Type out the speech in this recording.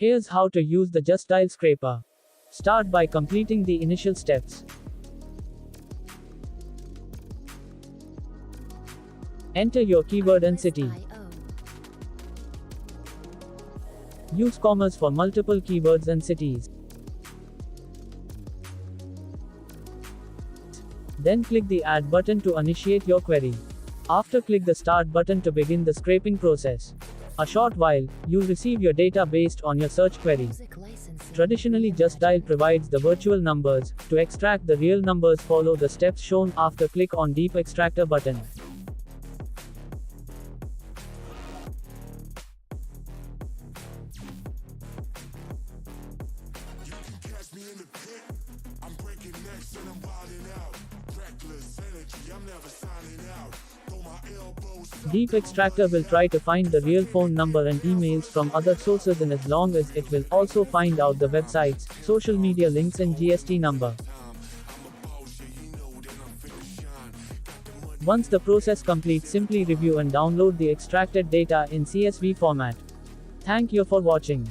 Here's how to use the Justdial Scraper. Start by completing the initial steps. Enter your keyword and city. Use commas for multiple keywords and cities. Then click the Add button to initiate your query. After, click the Start button to begin the scraping process. A short while, you'll receive your data based on your search query. Traditionally, Justdial provides the virtual numbers. To extract the real numbers, follow the steps shown after. Click on Deep Extractor button. Deep Extractor will try to find the real phone number and emails from other sources, and as long as it will also find out the websites, social media links and GST number. Once the process completes, simply review and download the extracted data in CSV format. Thank you for watching.